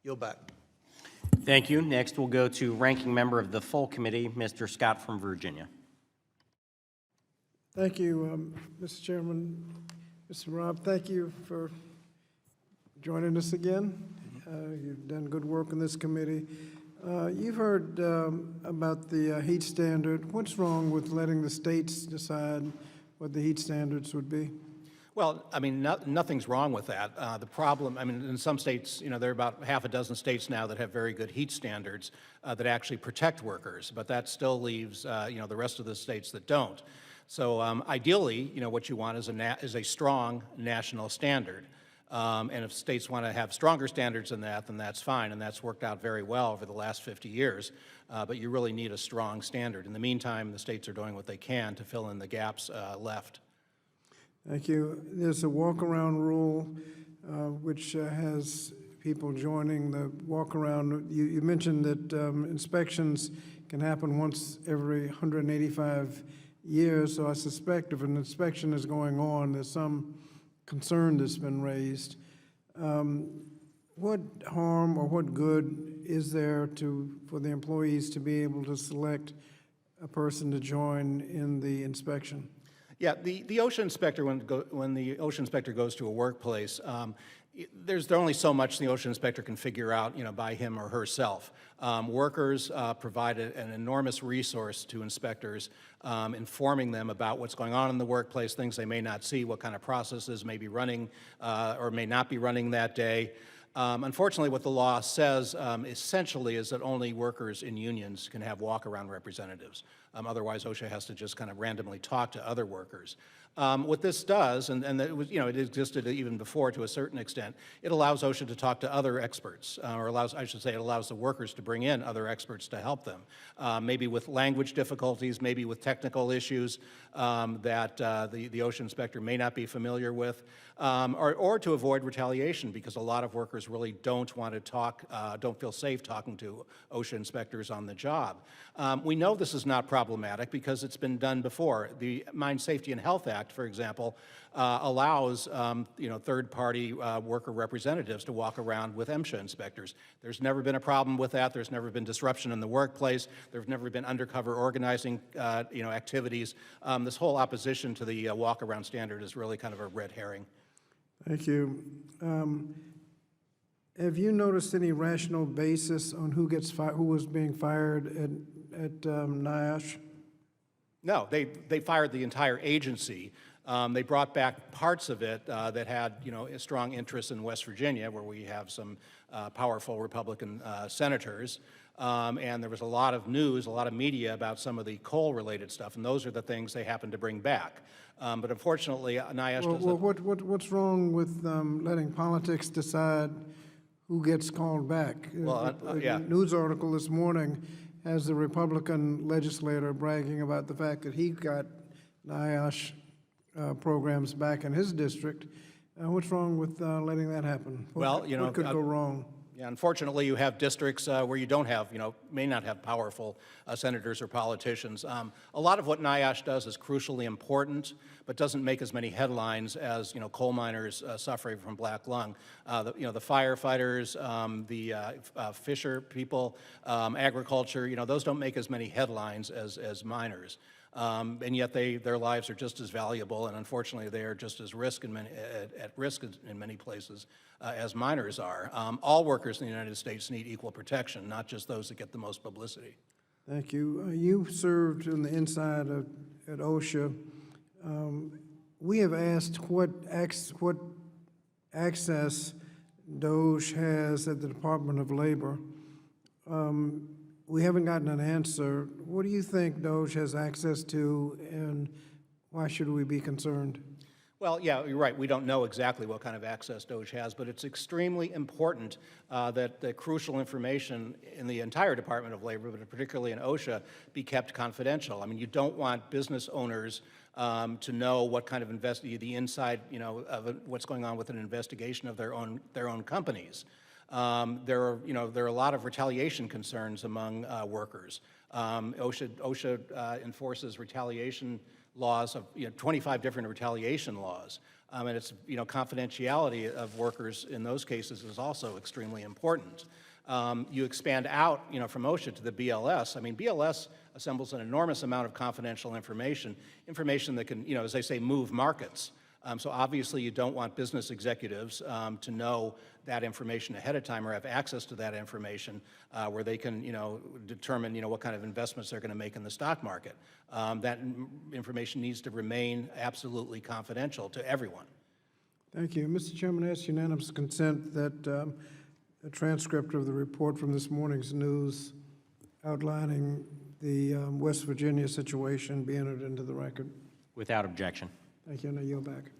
Yield back. Thank you. Next, we'll go to Ranking Member of the Full Committee, Mr. Scott from Virginia. Thank you, Mr. Chairman. Mr. Barab, thank you for joining us again. You've done good work in this committee. You've heard about the heat standard. What's wrong with letting the states decide what the heat standards would be? Well, I mean, nothing's wrong with that. The problem, I mean, in some states, you know, there are about half a dozen states now that have very good heat standards that actually protect workers, but that still leaves, you know, the rest of the states that don't. So ideally, you know, what you want is a strong national standard. And if states want to have stronger standards than that, then that's fine, and that's worked out very well over the last 50 years. But you really need a strong standard. In the meantime, the states are doing what they can to fill in the gaps left. Thank you. There's a walk-around rule which has people joining the walk-around. You mentioned that inspections can happen once every 185 years, so I suspect if an inspection is going on, there's some concern that's been raised. What harm or what good is there for the employees to be able to select a person to join in the inspection? Yeah, the OSHA inspector, when the OSHA inspector goes to a workplace, there's only so much the OSHA inspector can figure out, you know, by him or herself. Workers provide an enormous resource to inspectors, informing them about what's going on in the workplace, things they may not see, what kind of processes may be running or may not be running that day. Unfortunately, what the law says essentially is that only workers in unions can have walk-around representatives. Otherwise, OSHA has to just kind of randomly talk to other workers. What this does, and it was, you know, it existed even before to a certain extent, it allows OSHA to talk to other experts, or allows, I should say, it allows the workers to bring in other experts to help them, maybe with language difficulties, maybe with technical issues that the OSHA inspector may not be familiar with, or to avoid retaliation, because a lot of workers really don't want to talk, don't feel safe talking to OSHA inspectors on the job. We know this is not problematic because it's been done before. The Mine Safety and Health Act, for example, allows you know, third-party worker representatives to walk around with MSHA inspectors. There's never been a problem with that. There's never been disruption in the workplace. There's never been undercover organizing you know, activities. This whole opposition to the walk-around standard is really kind of a red herring. Thank you. Have you noticed any rational basis on who was being fired at NIOSH? No, they fired the entire agency. They brought back parts of it that had, you know, a strong interest in West Virginia, where we have some powerful Republican senators. And there was a lot of news, a lot of media about some of the coal-related stuff, and those are the things they happened to bring back. But unfortunately, NIOSH doesn't. Well, what's wrong with letting politics decide who gets called back? Well, yeah. A news article this morning has the Republican legislator bragging about the fact that he got NIOSH programs back in his district. What's wrong with letting that happen? Well, you know, what could go wrong? Yeah, unfortunately, you have districts where you don't have, you know, may not have powerful senators or politicians. A lot of what NIOSH does is crucially important, but doesn't make as many headlines as, you know, coal miners suffering from black lung. You know, the firefighters, the fisher people, agriculture, you know, those don't make as many headlines as miners. And yet their lives are just as valuable, and unfortunately they are just as at risk in many places as miners are. All workers in the United States need equal protection, not just those that get the most publicity. Thank you. You served on the inside at OSHA. We have asked what access DOGE has at the Department of Labor. We haven't gotten an answer. What do you think DOGE has access to, and why should we be concerned? Well, yeah, you're right. We don't know exactly what kind of access DOGE has, but it's extremely important that the crucial information in the entire Department of Labor, but particularly in OSHA, be kept confidential. I mean, you don't want business owners to know what kind of the inside, you know, of what's going on with an investigation of their own companies. There are a lot of retaliation concerns among workers. OSHA enforces retaliation laws of 25 different retaliation laws. And it's, confidentiality of workers in those cases is also extremely important. You expand out, from OSHA to the BLS. I mean, BLS assembles an enormous amount of confidential information that can, as they say, move markets. So obviously you don't want business executives to know that information ahead of time or have access to that information where they can, determine, what kind of investments they're going to make in the stock market. That information needs to remain absolutely confidential to everyone. Thank you. Mr. Chairman, I ask unanimous consent that a transcript of the report from this morning's news outlining the West Virginia situation be entered into the record. Without objection. Thank you, and I yield back.